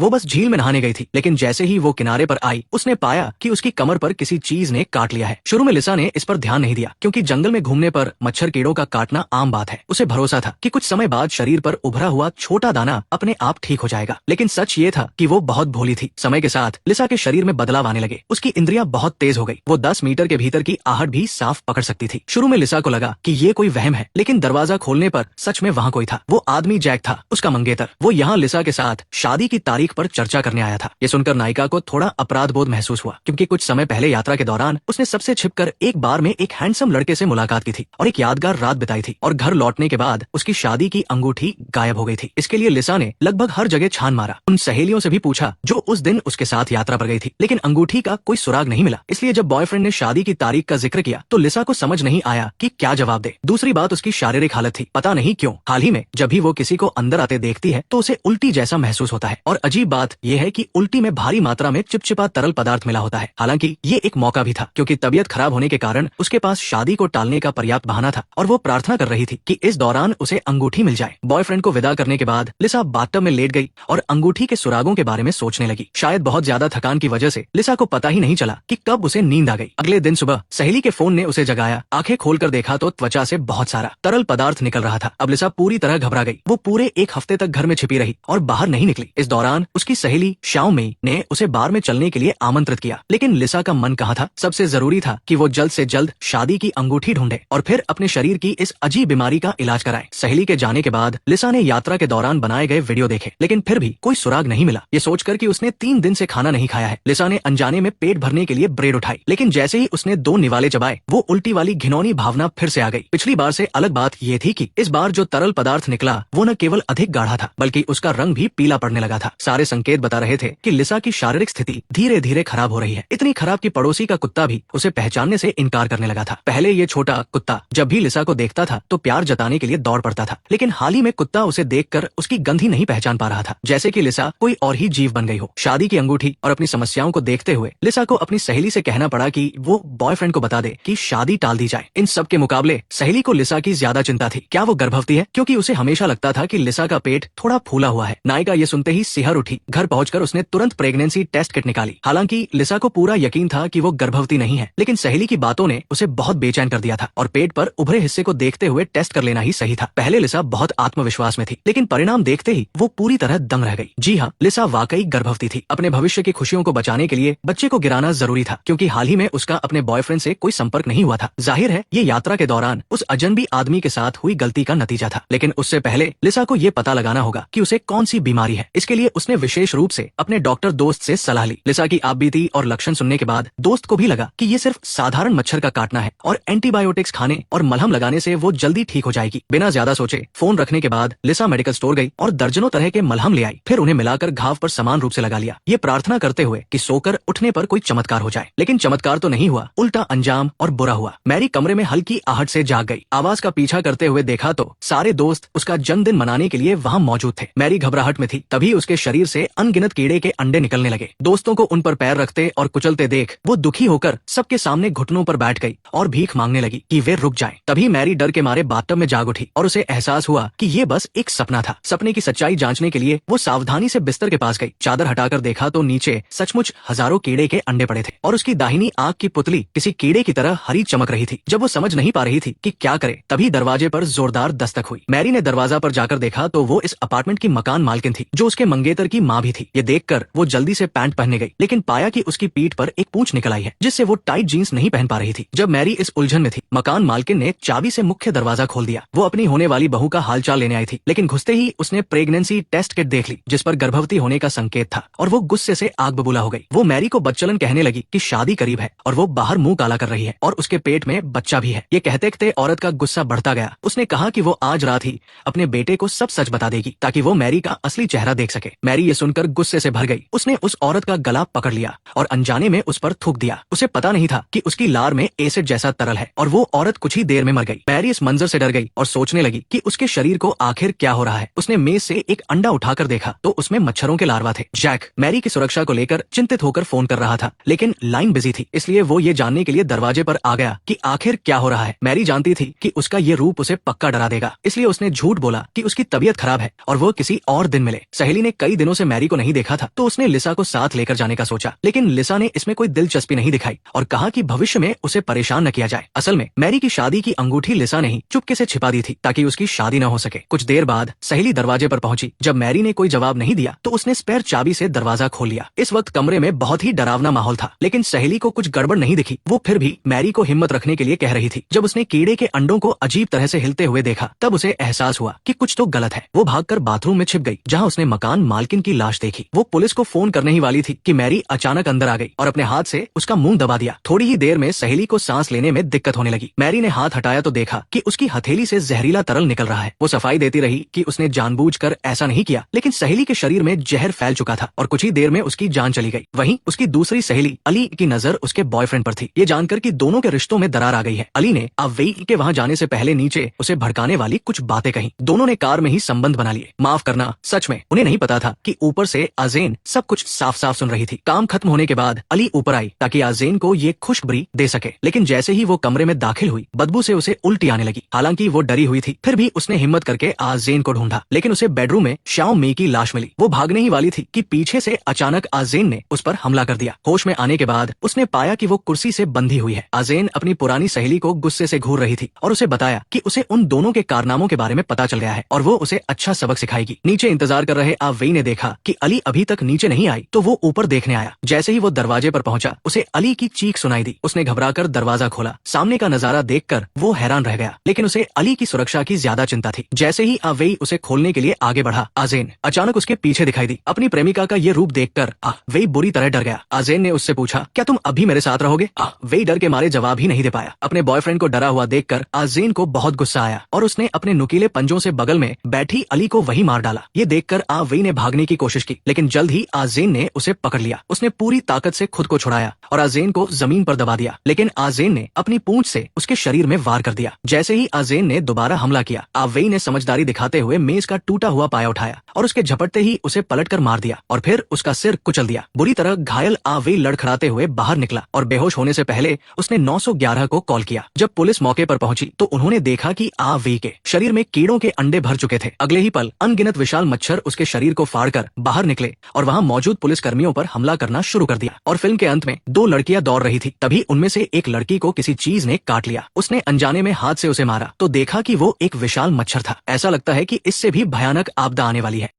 वो बस झील में नहाने गई थी, लेकिन जैसे ही वो किनारे पर आई उसने पाया कि उसकी कमर पर किसी चीज ने काट लिया है। शुरू में लिसा ने इस पर ध्यान नहीं दिया, क्योंकि जंगल में घूमने पर मच्छर कीड़ों का काटना आम बात है। उसे भरोसा था कि कुछ समय बाद शरीर पर उभरा हुआ छोटा दाना अपने आप ठीक हो जाएगा, लेकिन सच ये था कि वो बहुत भोली थी। समय के साथ लिसा के शरीर में बदलाव आने लगे। उसकी इंद्रियां बहुत तेज हो गई। वो 10 मीटर के भीतर की आहट भी साफ पकड़ सकती थी। शुरू में लिसा को लगा कि ये कोई वहम है, लेकिन दरवाजा खोलने पर सच में वहाँ कोई था। वो आदमी जैक था, उसका मंगेतर। वो यहाँ लिसा के साथ शादी की तारीख पर चर्चा करने आया था। ये सुनकर नायिका को थोड़ा अपराध बोध महसूस हुआ, क्योंकि कुछ समय पहले यात्रा के दौरान उसने सबसे छिपकर एक बार में एक हैंडसम लड़के से मुलाकात की थी और एक यादगार रात बिताई थी, और घर लौटने के बाद उसकी शादी की अंगूठी गायब हो गई थी। इसके लिए लिसा ने लगभग हर जगह छान मारा। उन सहेलियों से भी पूछा जो उस दिन उसके साथ यात्रा पर गई थी, लेकिन अंगूठी का कोई सुराग नहीं मिला। इसलिए जब बॉयफ्रेंड ने शादी की तारीख का जिक्र किया तो लिसा को समझ नहीं आया कि क्या जवाब दे। दूसरी बात उसकी शारीरिक हालत थी। पता नहीं क्यों हाल ही में जब भी वो किसी को अंदर आते देखती है तो उसे उल्टी जैसा महसूस होता है, और अजीब बात यह है कि उल्टी में भारी मात्रा में चिपचिपा तरल पदार्थ मिला होता है। हालांकि ये एक मौका भी था, क्योंकि तबीयत खराब होने के कारण उसके पास शादी को टालने का पर्याप्त बहाना था, और वो प्रार्थना कर रही थी कि इस दौरान उसे अंगूठी मिल जाए। बॉयफ्रेंड को विदा करने के बाद लिसा बाथटब में लेट गई और अंगूठी के सुरागों के बारे में सोचने लगी। शायद बहुत ज्यादा थकान की वजह से लिसा को पता ही नहीं चला कि कब उसे नींद आ गई। अगले दिन सुबह सहेली के फोन ने उसे जगाया। आंखें खोलकर देखा तो त्वचा से बहुत सारा तरल पदार्थ निकल रहा था। अब लिसा पूरी तरह घबरा गई। वो पूरे एक हफ्ते तक घर में छिपी रही और बाहर नहीं निकली। इस दौरान उसकी सहेली शाओमेई ने उसे बार में चलने के लिए आमंत्रित किया, लेकिन लिसा का मन कहाँ था। सबसे जरूरी था कि वो जल्द से जल्द शादी की अंगूठी ढूंढे और फिर अपने शरीर की इस अजीब बीमारी का इलाज कराए। सहेली के जाने के बाद लिसा ने यात्रा के दौरान बनाए गए वीडियो देखे, लेकिन फिर भी कोई सुराग नहीं मिला। ये सोचकर कि उसने 3 दिन से खाना नहीं खाया है, लिसा ने अनजाने में पेट भरने के लिए ब्रेड उठाई, लेकिन जैसे ही उसने 2 निवाले चबाए वो उल्टी वाली घिनौनी भावना फिर से आ गई। पिछली बार से अलग बात ये थी कि इस बार जो तरल पदार्थ निकला वो न केवल अधिक गाढ़ा था, बल्कि उसका रंग भी पीला पड़ने लगा था। सारे संकेत बता रहे थे कि लिसा की शारीरिक स्थिति धीरे धीरे खराब हो रही है। इतनी खराब कि पड़ोसी का कुत्ता भी उसे पहचानने से इनकार करने लगा था। पहले ये छोटा कुत्ता जब भी लिसा को देखता था तो प्यार जताने के लिए दौड़ पड़ता था, लेकिन हाल ही में कुत्ता उसे देखकर उसकी गंध ही नहीं पहचान पा रहा था, जैसे कि लिसा कोई और ही जीव बन गई हो। शादी की अंगूठी और अपनी समस्याओं को देखते हुए लिसा को अपनी सहेली से कहना पड़ा कि वो बॉयफ्रेंड को बता दे कि शादी टाल दी जाए। इन सब के मुकाबले सहेली को लिसा की ज्यादा चिंता थी। क्या वो गर्भवती है? क्योंकि उसे हमेशा लगता था कि लिसा का पेट थोड़ा फूला हुआ है। नायिका ये सुनते ही सिहर उठी। घर पहुंचकर उसने तुरंत प्रेगनेंसी टेस्ट किट निकाली। हालांकि लिसा को पूरा यकीन था कि वो गर्भवती नहीं है, लेकिन सहेली की बातों ने उसे बहुत बेचैन कर दिया था, और पेट पर उभरे हिस्से को देखते हुए टेस्ट कर लेना ही सही था। पहले लिसा बहुत आत्मविश्वास में थी, लेकिन परिणाम देखते ही वो पूरी तरह दंग रह गई। जी हाँ, लिसा वाकई गर्भवती थी। अपने भविष्य की खुशियों को बचाने के लिए बच्चे को गिराना जरूरी था, क्योंकि हाल ही में उसका अपने बॉयफ्रेंड से कोई संपर्क नहीं हुआ था। जाहिर है ये यात्रा के दौरान उस अजनबी आदमी के साथ हुई गलती का नतीजा था, लेकिन उससे पहले लिसा को ये पता लगाना होगा कि उसे कौन सी बीमारी है। इसके लिए उसने विशेष रूप से अपने डॉक्टर दोस्त से सलाह ली। लिसा की आपबीती और लक्षण सुनने के बाद दोस्त को भी लगा कि ये सिर्फ साधारण मच्छर का काटना है और एंटीबायोटिक्स खाने और मलहम लगाने से वो जल्दी ठीक हो जाएगी। बिना ज्यादा सोचे फोन रखने के बाद लिसा मेडिकल स्टोर गई और दर्जनों तरह के मलहम ले आई। फिर उन्हें मिलाकर घाव पर समान रूप से लगा लिया, ये प्रार्थना करते हुए कि सोकर उठने पर कोई चमत्कार हो जाए। लेकिन चमत्कार तो नहीं हुआ, उल्टा अंजाम और बुरा हुआ। मैरी कमरे में हल्की आहट से जाग गई। आवाज का पीछा करते हुए देखा तो सारे दोस्त उसका जन्मदिन मनाने के लिए वहाँ मौजूद थे। मैरी घबराहट में थी। तभी उसके शरीर से अनगिनत कीड़े के अंडे निकलने लगे। दोस्तों को उन पर पैर रखते और कुचलते देख वो दुखी होकर सबके सामने घुटनों पर बैठ गई और भीख मांगने लगी कि वे रुक जाएं। तभी मैरी डर के मारे बाथटब में जाग उठी और उसे एहसास हुआ कि ये बस एक सपना था। सपने की सच्चाई जांचने के लिए वो सावधानी से बिस्तर के पास गई। चादर हटाकर देखा तो नीचे सचमुच हजारों कीड़े के अंडे पड़े थे, और उसकी दाहिनी आंख की पुतली किसी कीड़े की तरह हरी चमक रही थी। जब वो समझ नहीं पा रही थी कि क्या करे, तभी दरवाजे पर जोरदार दस्तक हुई। मैरी ने दरवाजा पर जाकर देखा तो वो इस अपार्टमेंट की मकान मालकिन थी, जो उसके मंगेतर की माँ भी थी। ये देखकर वो जल्दी से पैंट पहनने गई, लेकिन पाया कि उसकी पीठ पर एक पूंछ निकल आई है, जिससे वो टाइट जीन्स नहीं पहन पा रही थी। जब मैरी इस उलझन में थी, मकान मालकिन ने चाबी से मुख्य दरवाजा खोल दिया। वो अपनी होने वाली बहू का हालचाल लेने आई थी, लेकिन घुसते ही उसने प्रेगनेंसी टेस्ट किट देख ली, जिस पर गर्भवती होने का संकेत था, और वो गुस्से से आग बबूला हो गई। वो मैरी को बदचलन कहने लगी कि शादी करीब है और वो बाहर मुंह काला कर रही है और उसके पेट में बच्चा भी है। ये कहते कहते औरत का गुस्सा बढ़ता गया। उसने कहा कि वो आज रात ही अपने बेटे को सब सच बता देगी, ताकि वो मैरी का असली चेहरा देख सके। मैरी ये सुनकर गुस्से से भर गई। उसने उस औरत का गला पकड़ लिया और अनजाने में उस पर थूक दिया। उसे पता नहीं था कि उसकी लार में एसिड जैसा तरल है, और वो औरत कुछ ही देर में मर गई। मैरी इस मंजर से डर गई और सोचने लगी कि उसके शरीर को आखिर क्या हो रहा है। उसने मेज से एक अंडा उठाकर देखा तो उसमें मच्छरों के लार्वा थे। जैक मैरी की सुरक्षा को लेकर चिंतित होकर फोन कर रहा था, लेकिन लाइन बिजी थी, इसलिए वो ये जानने के लिए दरवाजे पर आ गया कि आखिर क्या हो रहा है। मैरी जानती थी कि उसका ये रूप उसे पक्का डरा देगा, इसलिए उसने झूठ बोला कि उसकी तबीयत खराब है और वो किसी और दिन मिले। सहेली ने कई दिनों दिनों से मैरी को नहीं देखा था तो उसने लिसा को साथ लेकर जाने का सोचा, लेकिन लिसा ने इसमें कोई दिलचस्पी नहीं दिखाई और कहा कि भविष्य में उसे परेशान न किया जाए। असल में मैरी की शादी की अंगूठी लिसा ने ही चुपके से छिपा दी थी ताकि उसकी शादी न हो सके। कुछ देर बाद सहेली दरवाजे पर पहुंची। जब मैरी ने कोई जवाब नहीं दिया तो उसने स्पेयर चाबी से दरवाजा खोल लिया। इस वक्त कमरे में बहुत ही डरावना माहौल था, लेकिन सहेली को कुछ गड़बड़ नहीं दिखी। वो फिर भी मैरी को हिम्मत रखने के लिए कह रही थी। जब उसने कीड़े के अंडों को अजीब तरह से हिलते हुए देखा तब उसे एहसास हुआ कि कुछ तो गलत है। वो भागकर बाथरूम में छिप गई जहां उसने मकान मालकिन की लाश देखी। वो पुलिस को फोन करने ही वाली थी कि मैरी अचानक अंदर आ गई और अपने हाथ से उसका मुंह दबा दिया। थोड़ी ही देर में सहेली को सांस लेने में दिक्कत होने लगी। मैरी ने हाथ हटाया तो देखा कि उसकी हथेली से जहरीला तरल निकल रहा है। वो सफाई देती रही कि उसने जानबूझकर ऐसा नहीं किया, लेकिन सहेली के शरीर में जहर फैल चुका था और कुछ ही देर में उसकी जान चली गई। वहीं उसकी दूसरी सहेली अली की नजर उसके बॉयफ्रेंड पर थी। ये जानकर कि दोनों के रिश्तों में दरार आ गई है, अली ने अवेई के वहां जाने से पहले नीचे उसे भड़काने वाली कुछ बातें कही। दोनों ने कार में ही संबंध बना लिए। माफ करना, सच में उन्हें नहीं पता था कि ऊपर से आज़ेन सब कुछ साफ साफ सुन रही थी। काम खत्म होने के बाद अली ऊपर आई ताकि आज़ेन को ये खुशखबरी दे सके, लेकिन जैसे ही वो कमरे में दाखिल हुई बदबू से उसे उल्टी आने लगी। हालांकि वो डरी हुई थी, फिर भी उसने हिम्मत करके आज़ेन को ढूंढा, लेकिन उसे बेडरूम में शाओ मी की लाश मिली। वो भागने ही वाली थी कि पीछे से अचानक आज़ेन ने उस पर हमला कर दिया। होश में आने के बाद उसने पाया कि वो कुर्सी से बंधी हुई है। आज़ेन अपनी पुरानी सहेली को गुस्से से घूर रही थी और उसे बताया कि उसे उन दोनों के कारनामों के बारे में पता चल गया है और वो उसे अच्छा सबक सिखाएगी। नीचे इंतजार कर रहे आवेई ने देखा कि अली अभी तक नीचे नहीं आई तो वो ऊपर देखने आया। जैसे ही वो दरवाजे पर पहुंचा उसे अली की चीख सुनाई दी। उसने घबराकर दरवाजा खोला। सामने का नजारा देखकर वो हैरान रह गया, लेकिन उसे अली की सुरक्षा की ज्यादा चिंता थी। जैसे ही आवेई उसे खोलने के लिए आगे बढ़ा, आज़ेन अचानक उसके पीछे दिखाई दी। अपनी प्रेमिका का ये रूप देखकर आवेई बुरी तरह डर गया। आज़ेन ने उससे पूछा, क्या तुम अभी मेरे साथ रहोगे? आवेई डर के मारे जवाब ही नहीं दे पाया। अपने बॉयफ्रेंड को डरा हुआ देखकर आज़ेन को बहुत गुस्सा आया और उसने अपने नुकीले पंजों से बगल में बैठी अली को वहीं मार डाला। ये देखकर आवेई ने भागने की कोशिश की, लेकिन जल्द ही आज़ेन ने उसे पकड़ लिया। उसने पूरी ताकत से खुद को छुड़ाया और आज़ेन को जमीन पर दबा दिया, लेकिन आज़ेन ने अपनी पूंछ से उसके शरीर में वार कर दिया। जैसे ही आज़ेन ने दोबारा हमला किया, आवेई ने समझदारी दिखाते हुए मेज का टूटा हुआ पाया उठाया और उसके झपटते ही उसे पलटकर मार दिया और फिर उसका सिर कुचल दिया। बुरी तरह घायल आवेई लड़खड़ाते हुए बाहर निकला और बेहोश होने से पहले उसने 911 को कॉल किया। जब पुलिस मौके पर पहुंची तो उन्होंने देखा कि आवेई के शरीर में कीड़ों के अंडे भर चुके थे। अगले ही पल अनगिनत विशाल मच्छर उसके शरीर को फाड़कर बाहर निकले और वहां मौजूद पुलिस कर्मियों पर हमला करना शुरू कर दिया। और फिल्म के अंत में दो लड़कियां दौड़ रही थी, तभी उनमें से एक लड़की को किसी चीज ने काट लिया। उसने अनजाने में हाथ से उसे मारा तो देखा कि वो एक विशाल मच्छर था। ऐसा लगता है कि इससे भी भयानक आपदा आने वाली है।